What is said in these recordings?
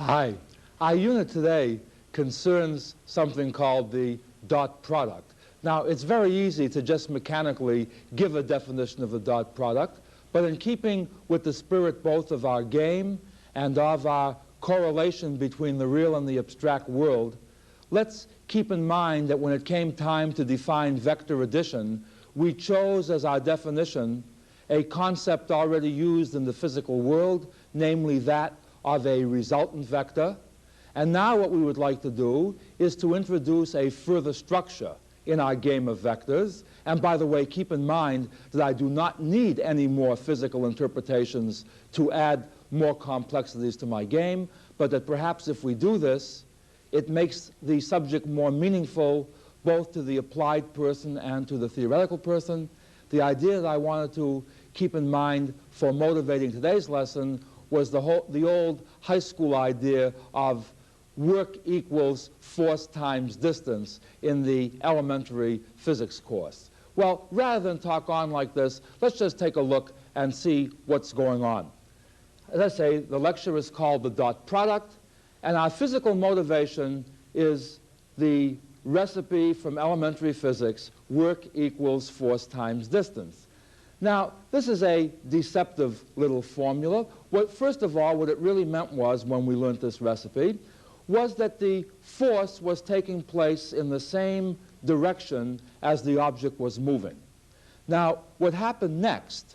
Hi. Our unit today concerns something called the dot product. Now, it's very easy to just mechanically give a definition of the dot product, but in keeping with the spirit both of our game and of our correlation between the real and the abstract world, let's keep in mind that when it came time to define vector addition, we chose as our definition a concept already used in the physical world, namely that of a resultant vector. And now what we would like to do is to introduce a further structure in our game of vectors. And by the way, keep in mind that I do not need any more physical interpretations to add more complexities to my game, but that perhaps if we do this, it makes the subject more meaningful both to the applied person and to the theoretical person. The idea that I wanted to keep in mind for motivating today's lesson was the old high school idea of work equals force times distance in the elementary physics course. Well, rather than talk on like this, let's just take a look and see what's going on. As I say, the lecture is called the dot product, and our physical motivation is the recipe from elementary physics, work equals force times distance. Now, this is a deceptive little formula. First of all, what it really meant was, when we learned this recipe, was that the force was taking place in the same direction as the object was moving. Now, what happened next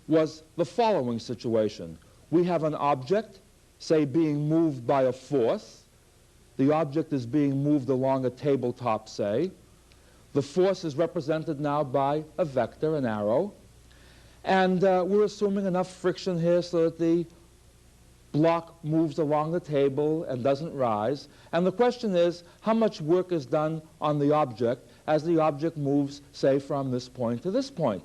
was the following situation. We have an object, say, being moved by a force. The object is being moved along a tabletop, say. The force is represented now by a vector, an arrow. And we're assuming enough friction here so that the block moves along the table and doesn't rise. And the question is, how much work is done on the object as the object moves, say, from this point to this point?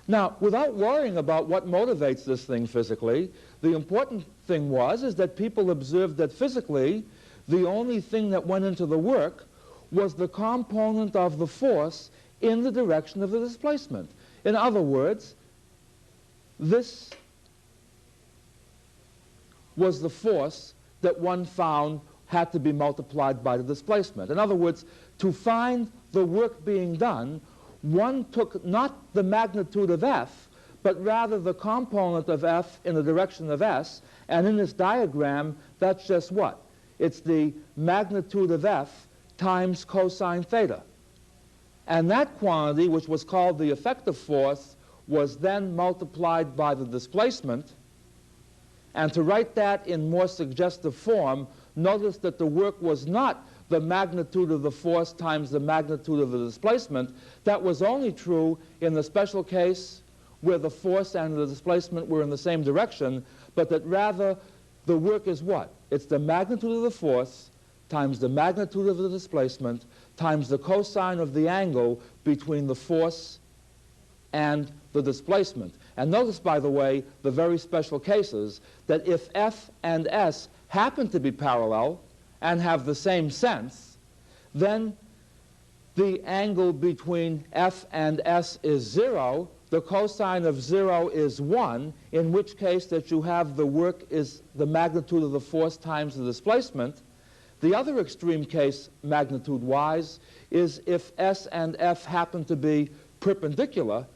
Now, without worrying about what motivates this thing physically, the important thing is that people observed that physically, the only thing that went into the work was the component of the force in the direction of the displacement. In other words, this was the force that one found had to be multiplied by the displacement. In other words, to find the work being done, one took not the magnitude of F, but rather the component of F in the direction of S. And in this diagram, that's just what? It's the magnitude of F times cosine theta. And that quantity, which was called the effective force, was then multiplied by the displacement. And to write that in more suggestive form, notice that the work was not the magnitude of the force times the magnitude of the displacement. That was only true in the special case where the force and the displacement were in the same direction, but that rather the work is what? It's the magnitude of the force times the magnitude of the displacement times the cosine of the angle between the force and the displacement. And notice, by the way, the very special cases that if F and S happen to be parallel and have the same sense, then the angle between F and S is 0, the cosine of 0 is 1, in which case that you have the work is the magnitude of the force times the displacement. The other extreme case, magnitude-wise, is if S and F happen to be perpendicular,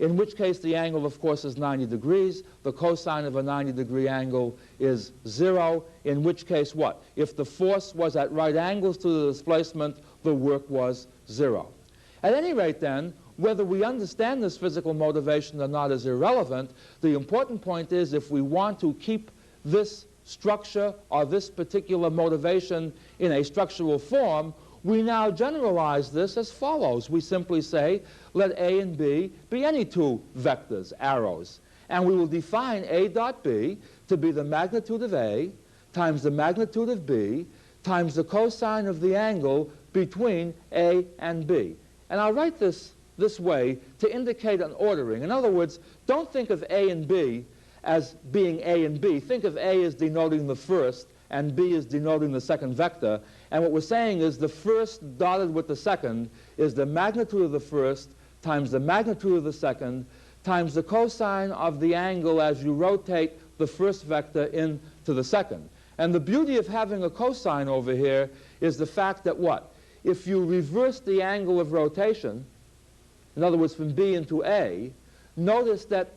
in which case the angle, of course, is 90 degrees. The cosine of a 90-degree angle is 0, in which case what? If the force was at right angles to the displacement, the work was 0. At any rate, then, whether we understand this physical motivation or not is irrelevant. The important point is if we want to keep this structure or this particular motivation in a structural form, we now generalize this as follows. We simply say, let A and B be any two vectors, arrows. And we will define A dot B to be the magnitude of A times the magnitude of B times the cosine of the angle between A and B. And I'll write this way to indicate an ordering. In other words, don't think of A and B as being A and B. Think of A as denoting the first and B is denoting the second vector. And what we're saying is the first dotted with the second is the magnitude of the first times the magnitude of the second times the cosine of the angle as you rotate the first vector into the second. And the beauty of having a cosine over here is the fact that what? If you reverse the angle of rotation, in other words, from B into A, notice that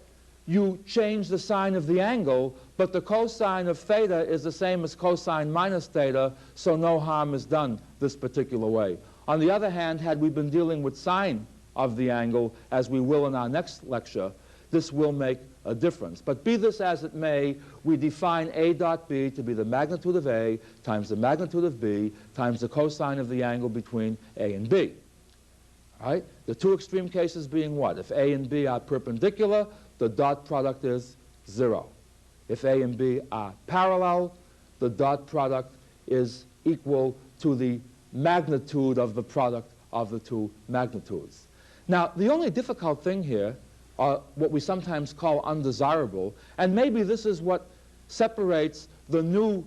you change the sign of the angle, but the cosine of theta is the same as cosine minus theta, so no harm is done this particular way. On the other hand, had we been dealing with sine of the angle, as we will in our next lecture, this will make a difference. But be this as it may, we define A dot B to be the magnitude of A times the magnitude of B times the cosine of the angle between A and B. All right? The two extreme cases being what? If A and B are perpendicular, the dot product is 0. If A and B are parallel, the dot product is equal to the magnitude of the product of the two magnitudes. Now, the only difficult thing here are what we sometimes call undesirable, and maybe this is what separates the new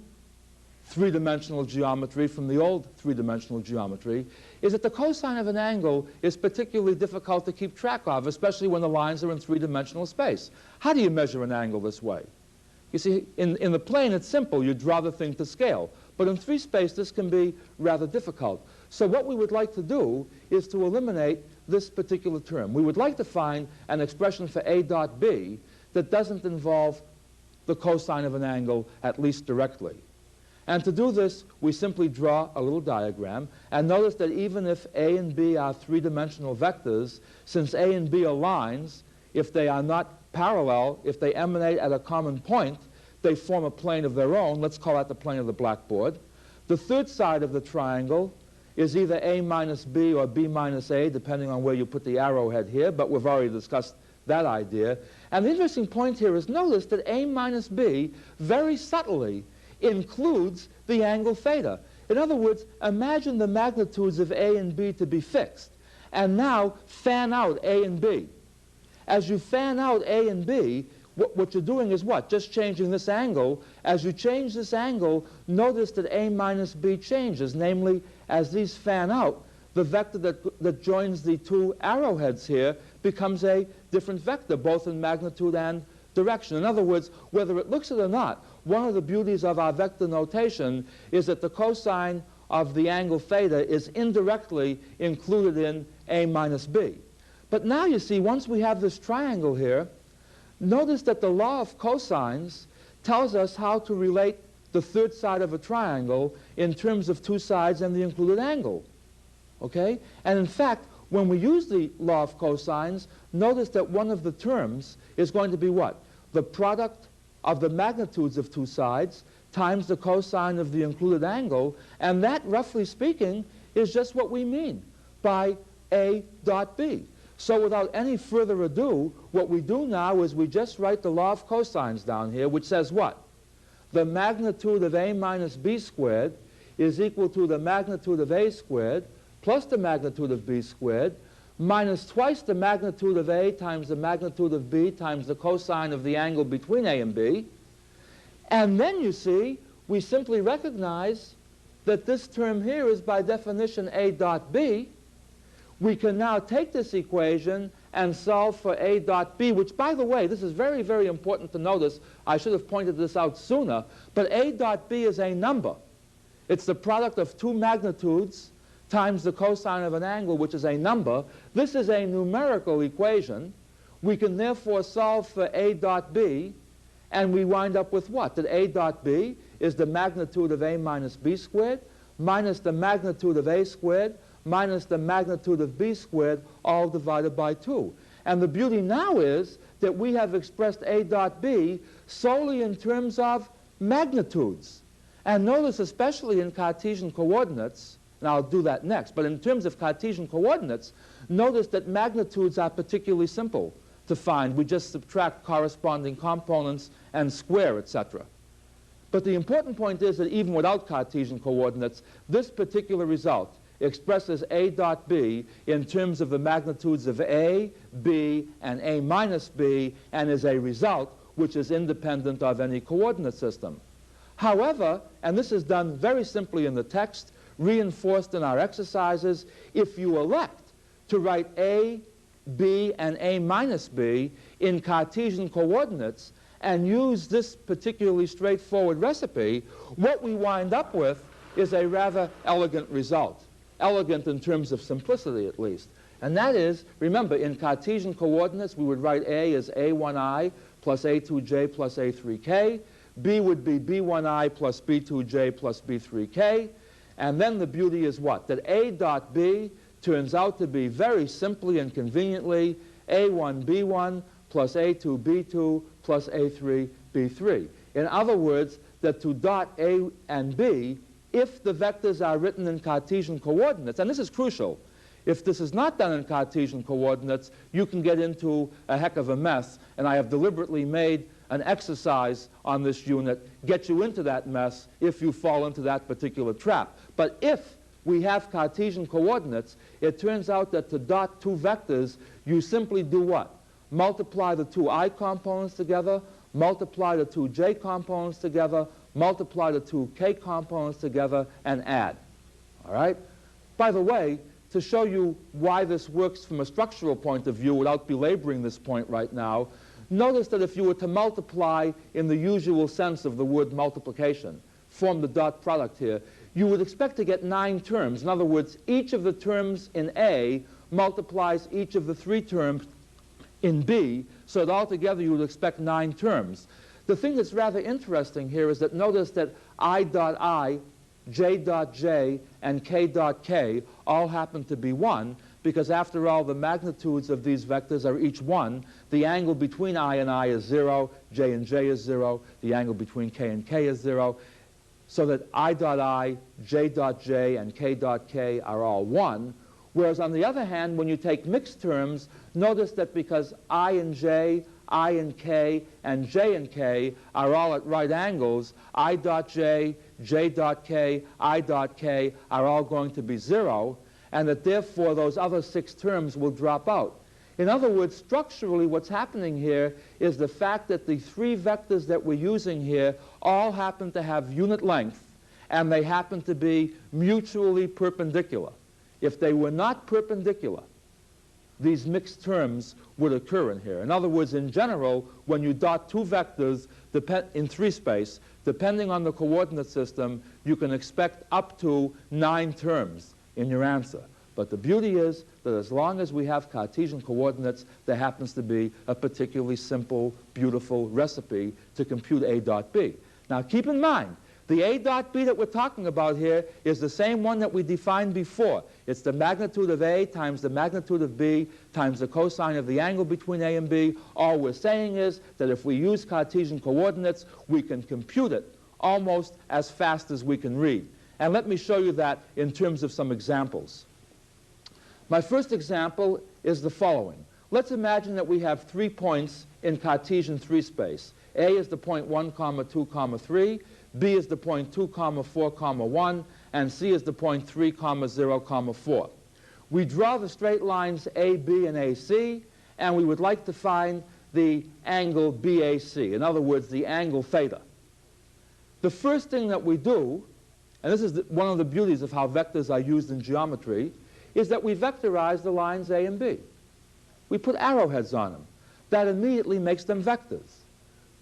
three-dimensional geometry from the old three-dimensional geometry, is that the cosine of an angle is particularly difficult to keep track of, especially when the lines are in three-dimensional space. How do you measure an angle this way? You see, in the plane it's simple. You draw the thing to scale. But in three space this can be rather difficult. So what we would like to do is to eliminate this particular term. We would like to find an expression for A dot B that doesn't involve the cosine of an angle, at least directly. And to do this, we simply draw a little diagram. And notice that even if A and B are three-dimensional vectors, since A and B are lines, if they are not parallel, if they emanate at a common point, they form a plane of their own. Let's call that the plane of the blackboard. The third side of the triangle is either A minus B or B minus A, depending on where you put the arrowhead here, but we've already discussed that idea. And the interesting point here is notice that A minus B very subtly includes the angle theta. In other words, imagine the magnitudes of A and B to be fixed, and now fan out A and B. As you fan out A and B, what you're doing is what? Just changing this angle. As you change this angle, notice that A minus B changes. Namely, as these fan out, the vector that joins the two arrowheads here becomes a different vector, both in magnitude and direction. In other words, whether it looks it or not, one of the beauties of our vector notation is that the cosine of the angle theta is indirectly included in A minus B. But now you see, once we have this triangle here, notice that the law of cosines tells us how to relate the third side of a triangle in terms of two sides and the included angle. Okay? And in fact, when we use the law of cosines, notice that one of the terms is going to be what? The product of the magnitudes of two sides times the cosine of the included angle, and that, roughly speaking, is just what we mean by A dot B. So without any further ado, what we do now is we just write the law of cosines down here, which says what? The magnitude of A minus B squared is equal to the magnitude of A squared plus the magnitude of B squared minus twice the magnitude of A times the magnitude of B times the cosine of the angle between A and B. And then, you see, we simply recognize that this term here is by definition A dot B. We can now take this equation and solve for A dot B, which, by the way, this is very, very important to notice. I should have pointed this out sooner. But A dot B is a number. It's the product of two magnitudes times the cosine of an angle, which is a number. This is a numerical equation. We can therefore solve for A dot B, and we wind up with what? That A dot B is the magnitude of A minus B squared minus the magnitude of A squared minus the magnitude of B squared, all divided by 2. And the beauty now is that we have expressed A dot B solely in terms of magnitudes. And notice, especially in Cartesian coordinates, and I'll do that next, but in terms of Cartesian coordinates, notice that magnitudes are particularly simple to find. We just subtract corresponding components and square, etc. But the important point is that even without Cartesian coordinates, this particular result expresses A dot B in terms of the magnitudes of A, B, and A minus B, and is a result which is independent of any coordinate system. However, and this is done very simply in the text, reinforced in our exercises, if you elect to write A, B, and A minus B in Cartesian coordinates, and use this particularly straightforward recipe, what we wind up with is a rather elegant result. Elegant in terms of simplicity, at least. And that is, remember, in Cartesian coordinates, we would write A as A1i plus A2j plus A3k. B would be B1i plus B2j plus B3k. And then the beauty is what? That A dot B turns out to be very simply and conveniently A1B1 plus A2B2 plus A3B3. In other words, that to dot A and B, if the vectors are written in Cartesian coordinates, and this is crucial, if this is not done in Cartesian coordinates, you can get into a heck of a mess, and I have deliberately made an exercise on this unit, get you into that mess if you fall into that particular trap. But if we have Cartesian coordinates, it turns out that to dot two vectors, you simply do what? Multiply the two I components together, multiply the two j components together, multiply the two k components together, and add. All right? By the way, to show you why this works from a structural point of view without belaboring this point right now, notice that if you were to multiply in the usual sense of the word multiplication, form the dot product here, you would expect to get 9 terms. In other words, each of the terms in A multiplies each of the 3 terms in B, so that altogether you would expect 9 terms. The thing that's rather interesting here is that notice that I dot I, j dot j, and k dot k all happen to be 1, because after all, the magnitudes of these vectors are each 1. The angle between I and I is 0, j and j is 0, the angle between k and k is 0, so that I dot I, j dot j, and k dot k are all 1. Whereas on the other hand, when you take mixed terms, notice that because I and j, I and k, and j and k are all at right angles, I dot j, j dot k, I dot k are all going to be 0, and that therefore those other 6 terms will drop out. In other words, structurally what's happening here is the fact that the 3 vectors that we're using here all happen to have unit length, and they happen to be mutually perpendicular. If they were not perpendicular, these mixed terms would occur in here. In other words, in general, when you dot 2 vectors in 3 space, depending on the coordinate system, you can expect up to 9 terms in your answer. But the beauty is that as long as we have Cartesian coordinates, there happens to be a particularly simple, beautiful recipe to compute A dot B. Now keep in mind, the A dot B that we're talking about here is the same one that we defined before. It's the magnitude of A times the magnitude of B times the cosine of the angle between A and B. All we're saying is that if we use Cartesian coordinates, we can compute it almost as fast as we can read. And let me show you that in terms of some examples. My first example is the following. Let's imagine that we have 3 points in Cartesian 3 space. A is the point 1, 2, 3. B is the point 2, 4, 1, and C is the point 3, 0, 4. We draw the straight lines AB and AC, and we would like to find the angle BAC, in other words, the angle theta. The first thing that we do, and this is one of the beauties of how vectors are used in geometry, is that we vectorize the lines A and B. We put arrowheads on them. That immediately makes them vectors.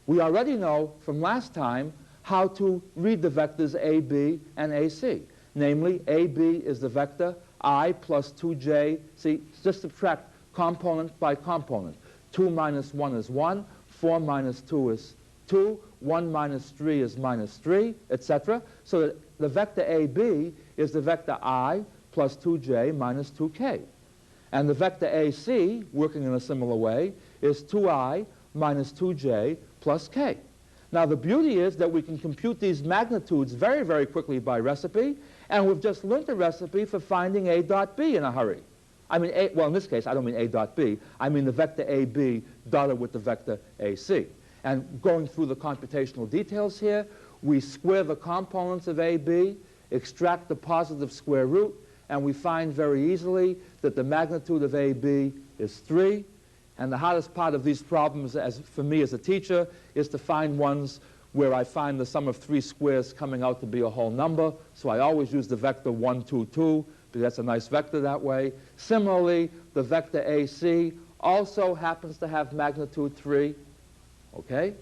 We already know from last time how to read the vectors AB and AC. Namely, AB is the vector I plus 2j. See, just subtract component by component. 2 minus 1 is 1. 4 minus 2 is 2. 1 minus 3 is minus 3, etc. So that the vector AB is the vector I plus 2j minus 2k. And the vector AC, working in a similar way, is 2i minus 2j plus k. Now, the beauty is that we can compute these magnitudes very, very quickly by recipe, and we've just learned a recipe for finding A dot B in a hurry. I mean, well, in this case, I don't mean A dot B. I mean the vector AB dotted with the vector AC. And going through the computational details here, we square the components of AB, extract the positive square root, and we find very easily that the magnitude of AB is 3. And the hardest part of these problems, for me as a teacher, is to find ones where I find the sum of 3 squares coming out to be a whole number. So I always use the vector 1, 2, 2, because that's a nice vector that way. Similarly, the vector AC also happens to have magnitude 3. Okay?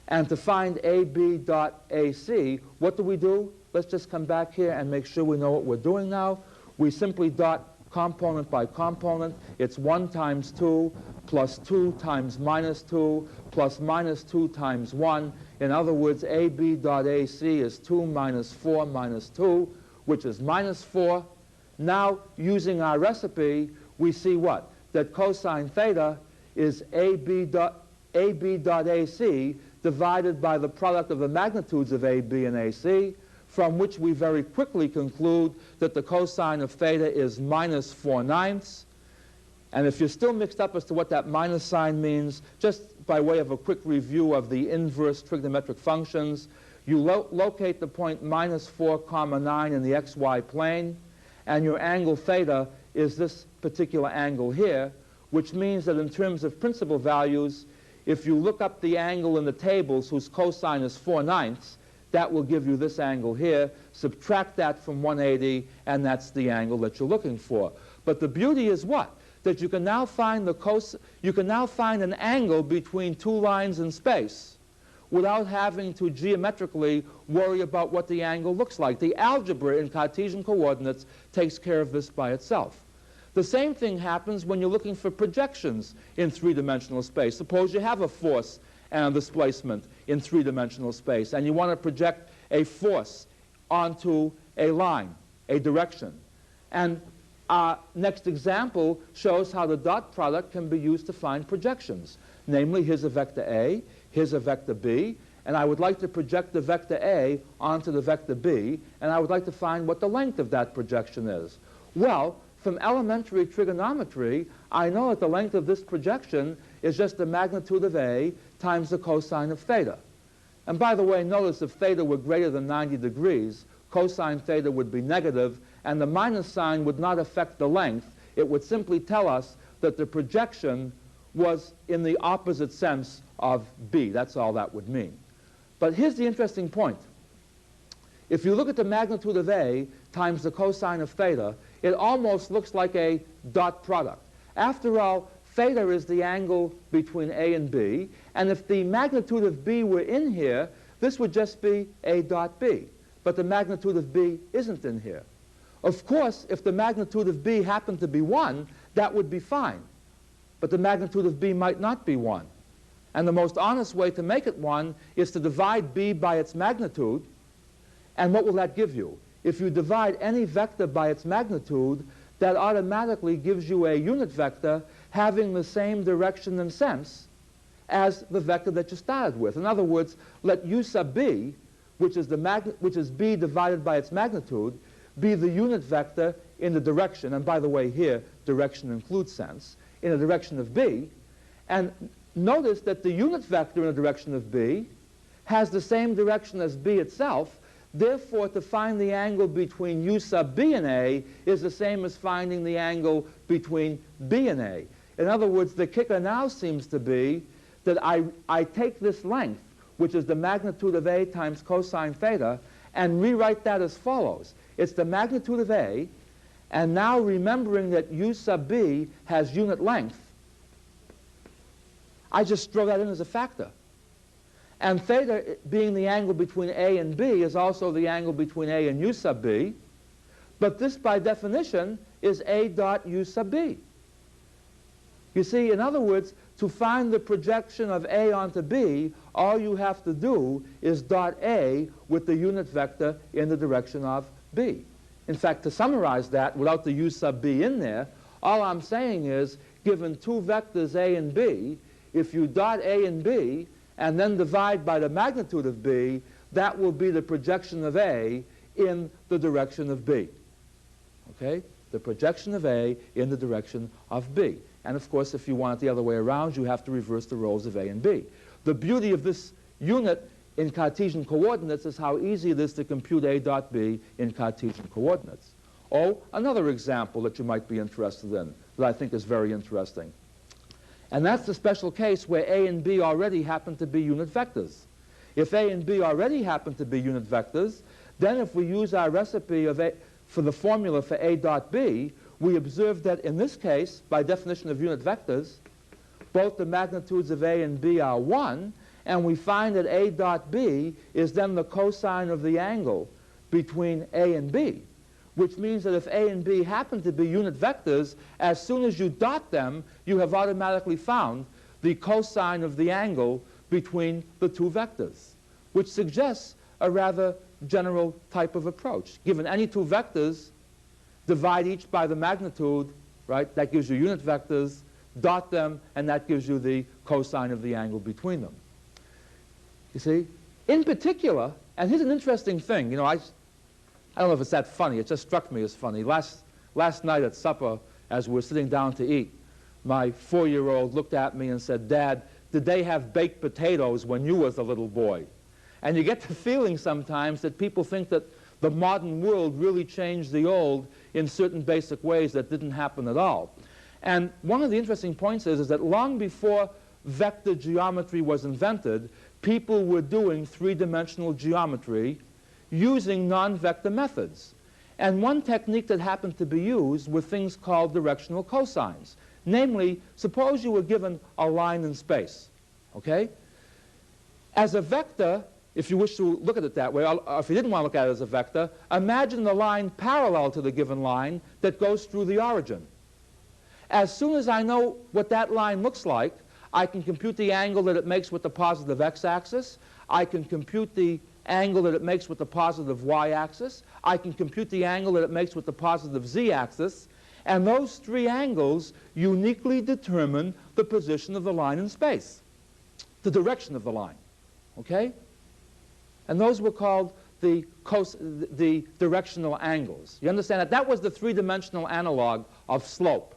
And to find AB dot AC, what do? Let's just come back here and make sure we know what we're doing now. We simply dot component by component. It's 1 times 2 plus 2 times minus 2 plus minus 2 times 1. In other words, AB dot AC is 2 minus 4 minus 2, which is minus 4. Now, using our recipe, we see what? That cosine theta is AB dot AC divided by the product of the magnitudes of AB and AC, from which we very quickly conclude that the cosine of theta is minus 4/9. And if you're still mixed up as to what that minus sign means, just by way of a quick review of the inverse trigonometric functions, you locate the point minus 4, 9 in the xy plane, and your angle theta is this particular angle here, which means that in terms of principal values, if you look up the angle in the tables whose cosine is 4/9, that will give you this angle here. Subtract that from 180, and that's the angle that you're looking for. But the beauty is what? That you can now find an angle between two lines in space without having to geometrically worry about what the angle looks like. The algebra in Cartesian coordinates takes care of this by itself. The same thing happens when you're looking for projections in three-dimensional space. Suppose you have a force and a displacement in three-dimensional space, and you want to project a force onto a line, a direction. And our next example shows how the dot product can be used to find projections. Namely, here's a vector A, here's a vector B, and I would like to project the vector A onto the vector B, and I would like to find what the length of that projection is. Well, from elementary trigonometry, I know that the length of this projection is just the magnitude of A times the cosine of theta. And by the way, notice if theta were greater than 90 degrees, cosine theta would be negative, and the minus sign would not affect the length. It would simply tell us that the projection was in the opposite sense of B. That's all that would mean. But here's the interesting point. If you look at the magnitude of A times the cosine of theta, it almost looks like a dot product. After all, theta is the angle between A and B, and if the magnitude of B were in here, this would just be A dot B. But the magnitude of B isn't in here. Of course, if the magnitude of B happened to be 1, that would be fine. But the magnitude of B might not be 1. And the most honest way to make it 1 is to divide B by its magnitude. And what will that give you? If you divide any vector by its magnitude, that automatically gives you a unit vector having the same direction and sense as the vector that you started with. In other words, let U sub B, which is B divided by its magnitude, be the unit vector in the direction, and by the way here, direction includes sense, in the direction of B. And notice that the unit vector in the direction of B has the same direction as B itself. Therefore, to find the angle between U sub B and A is the same as finding the angle between B and A. In other words, the kicker now seems to be that I take this length, which is the magnitude of A times cosine theta, and rewrite that as follows. It's the magnitude of A, and now remembering that U sub B has unit length, I just throw that in as a factor. And theta, being the angle between A and B, is also the angle between A and U sub B. But this, by definition, is A dot U sub B. You see, in other words, to find the projection of A onto B, all you have to do is dot A with the unit vector in the direction of B. In fact, to summarize that, without the U sub B in there, all I'm saying is, given two vectors A and B, if you dot A and B, and then divide by the magnitude of B, that will be the projection of A in the direction of B. Okay? The projection of A in the direction of B. And of course, if you want it the other way around, you have to reverse the roles of A and B. The beauty of this unit in Cartesian coordinates is how easy it is to compute A dot B in Cartesian coordinates. Oh, another example that you might be interested in, that I think is very interesting. And that's the special case where A and B already happen to be unit vectors. If A and B already happen to be unit vectors, then if we use our recipe of for the formula for A dot B, we observe that in this case, by definition of unit vectors, both the magnitudes of A and B are 1, and we find that A dot B is then the cosine of the angle between A and B, which means that if A and B happen to be unit vectors, as soon as you dot them, you have automatically found the cosine of the angle between the two vectors, which suggests a rather general type of approach. Given any two vectors, divide each by the magnitude, right? That gives you unit vectors, dot them, and that gives you the cosine of the angle between them. You see? In particular, and here's an interesting thing, you know, I don't know if it's that funny, it just struck me as funny. Last night at supper, as we were sitting down to eat, my 4-year-old looked at me and said, "Dad, did they have baked potatoes when you was a little boy?" And you get the feeling sometimes that people think that the modern world really changed the old in certain basic ways that didn't happen at all. And one of the interesting points is that long before vector geometry was invented, people were doing three-dimensional geometry using non-vector methods. And one technique that happened to be used were things called directional cosines. Namely, suppose you were given a line in space, okay? As a vector, if you wish to look at it that way, or if you didn't want to look at it as a vector, imagine the line parallel to the given line that goes through the origin. As soon as I know what that line looks like, I can compute the angle that it makes with the positive x-axis. I can compute the angle that it makes with the positive y-axis. I can compute the angle that it makes with the positive z-axis. And those three angles uniquely determine the position of the line in space, the direction of the line. Okay? And those were called the directional angles. You understand that? That was the three-dimensional analog of slope.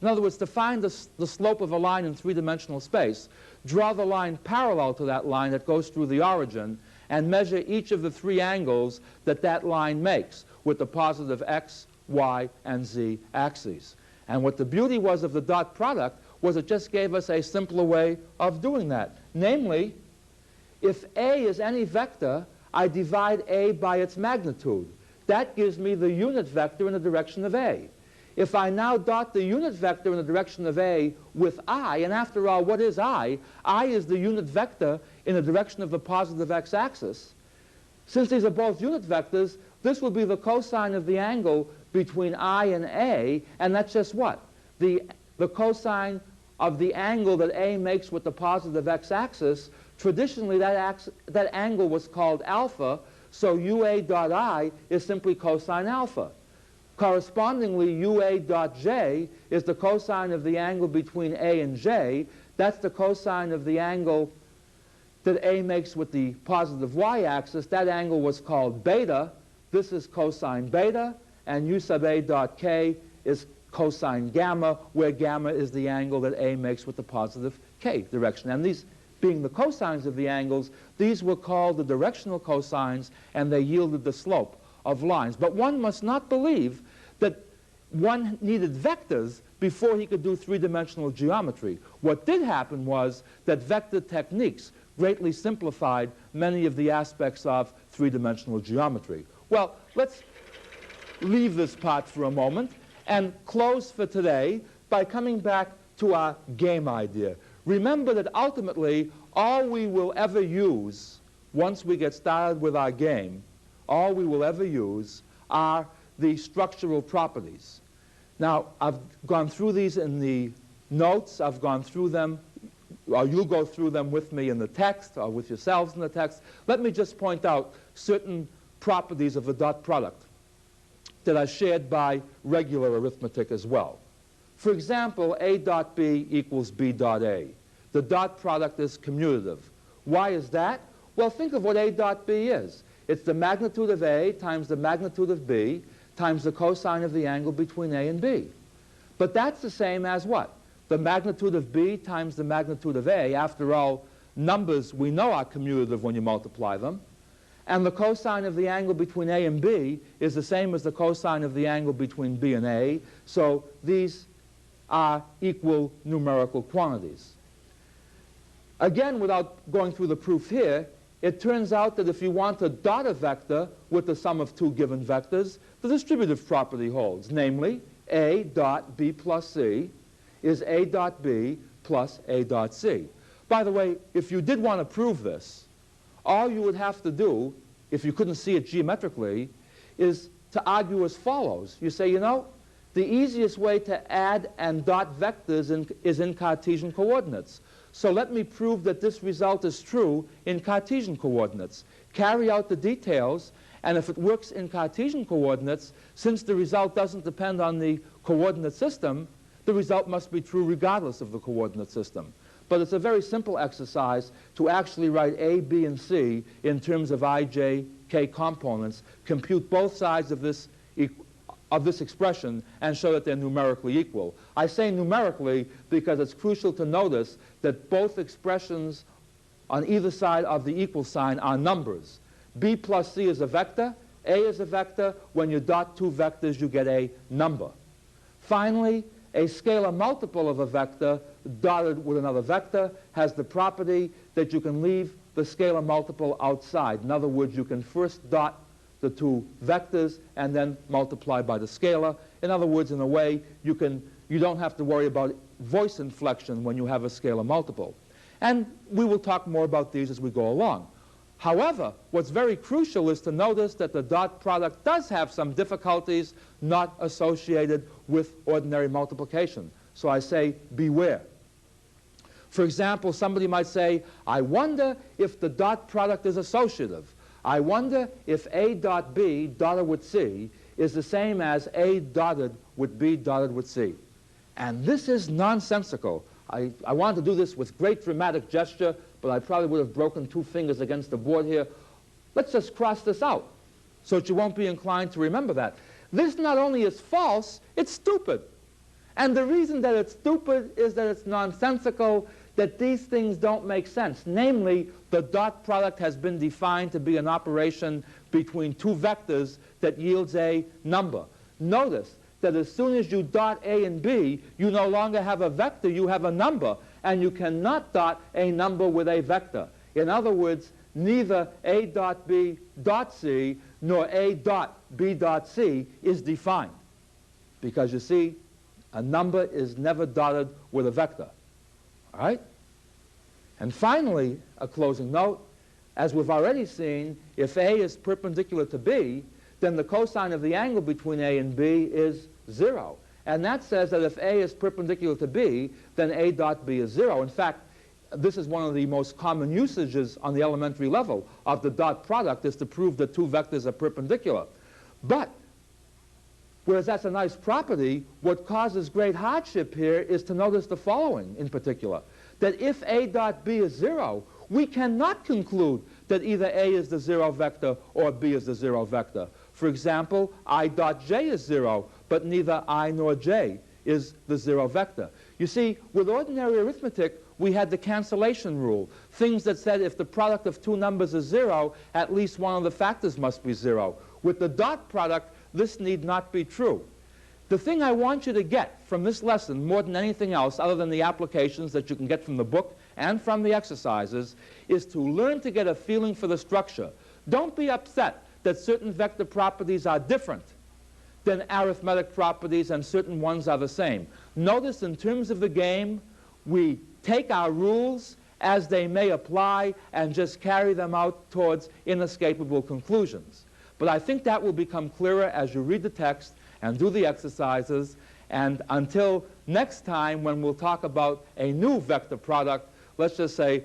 In other words, to find the slope of a line in three-dimensional space, draw the line parallel to that line that goes through the origin and measure each of the three angles that that line makes with the positive x, y, and z axes. And what the beauty was of the dot product was it just gave us a simpler way of doing that. Namely, if A is any vector, I divide A by its magnitude. That gives me the unit vector in the direction of A. If I now dot the unit vector in the direction of A with I, and after all, what is I? I is the unit vector in the direction of the positive x-axis. Since these are both unit vectors, this will be the cosine of the angle between I and A, and that's just what? The cosine of the angle that A makes with the positive x-axis. Traditionally, that angle was called alpha, so UA dot I is simply cosine alpha. Correspondingly, UA dot J is the cosine of the angle between A and J. That's the cosine of the angle that A makes with the positive y-axis. That angle was called beta. This is cosine beta, and U sub A dot K is cosine gamma, where gamma is the angle that A makes with the positive k direction. And these being the cosines of the angles, these were called the directional cosines, and they yielded the slope of lines. But one must not believe that one needed vectors before he could do three-dimensional geometry. What did happen was that vector techniques greatly simplified many of the aspects of three-dimensional geometry. Well, let's leave this part for a moment and close for today by coming back to our game idea. Remember that ultimately all we will ever use once we get started with our game, all we will ever use are the structural properties. Now, I've gone through these in the notes. I've gone through them, or you'll go through them with me in the text, or with yourselves in the text. Let me just point out certain properties of the dot product that are shared by regular arithmetic as well. For example, A dot B equals B dot A. The dot product is commutative. Why is that? Well, think of what A dot B is. It's the magnitude of A times the magnitude of B times the cosine of the angle between A and B. But that's the same as what? The magnitude of B times the magnitude of A. After all, numbers we know are commutative when you multiply them. And the cosine of the angle between A and B is the same as the cosine of the angle between B and A. So these are equal numerical quantities. Again, without going through the proof here, it turns out that if you want to dot a vector with the sum of two given vectors, the distributive property holds. Namely, A dot B plus C is A dot B plus A dot C. By the way, if you did want to prove this, all you would have to do, if you couldn't see it geometrically, is to argue as follows. You say, you know, the easiest way to add and dot vectors is in Cartesian coordinates. So let me prove that this result is true in Cartesian coordinates. Carry out the details, and if it works in Cartesian coordinates, since the result doesn't depend on the coordinate system, the result must be true regardless of the coordinate system. But it's a very simple exercise to actually write A, B, and C in terms of I, J, K components, compute both sides of this expression, and show that they're numerically equal. I say numerically because it's crucial to notice that both expressions on either side of the equal sign are numbers. B plus C is a vector. A is a vector. When you dot two vectors, you get a number. Finally, a scalar multiple of a vector dotted with another vector has the property that you can leave the scalar multiple outside. In other words, you can first dot the two vectors and then multiply by the scalar. In other words, in a way, you don't have to worry about voice inflection when you have a scalar multiple. And we will talk more about these as we go along. However, what's very crucial is to notice that the dot product does have some difficulties not associated with ordinary multiplication. So I say, beware. For example, somebody might say, I wonder if the dot product is associative. I wonder if A dot B dotted with C is the same as A dotted with B dotted with C. And this is nonsensical. I wanted to do this with great dramatic gesture, but I probably would have broken two fingers against the board here. Let's just cross this out so that you won't be inclined to remember that. This not only is false, it's stupid. And the reason that it's stupid is that it's nonsensical, that these things don't make sense. Namely, the dot product has been defined to be an operation between two vectors that yields a number. Notice that as soon as you dot A and B, you no longer have a vector, you have a number, and you cannot dot a number with a vector. In other words, neither A dot B dot C nor A dot B dot C is defined. Because you see, a number is never dotted with a vector. All right? And finally, a closing note, as we've already seen, if A is perpendicular to B, then the cosine of the angle between A and B is 0. And that says that if A is perpendicular to B, then A dot B is 0. In fact, this is one of the most common usages on the elementary level of the dot product, is to prove that two vectors are perpendicular. But whereas that's a nice property, what causes great hardship here is to notice the following in particular, that if A dot B is 0, we cannot conclude that either A is the 0 vector or B is the 0 vector. For example, I dot J is 0, but neither I nor J is the 0 vector. You see, with ordinary arithmetic, we had the cancellation rule, things that said if the product of two numbers is 0, at least one of the factors must be 0. With the dot product, this need not be true. The thing I want you to get from this lesson, more than anything else, other than the applications that you can get from the book and from the exercises, is to learn to get a feeling for the structure. Don't be upset that certain vector properties are different than arithmetic properties and certain ones are the same. Notice in terms of the game, we take our rules as they may apply and just carry them out towards inescapable conclusions. But I think that will become clearer as you read the text and do the exercises. And until next time when we'll talk about a new vector product, let's just say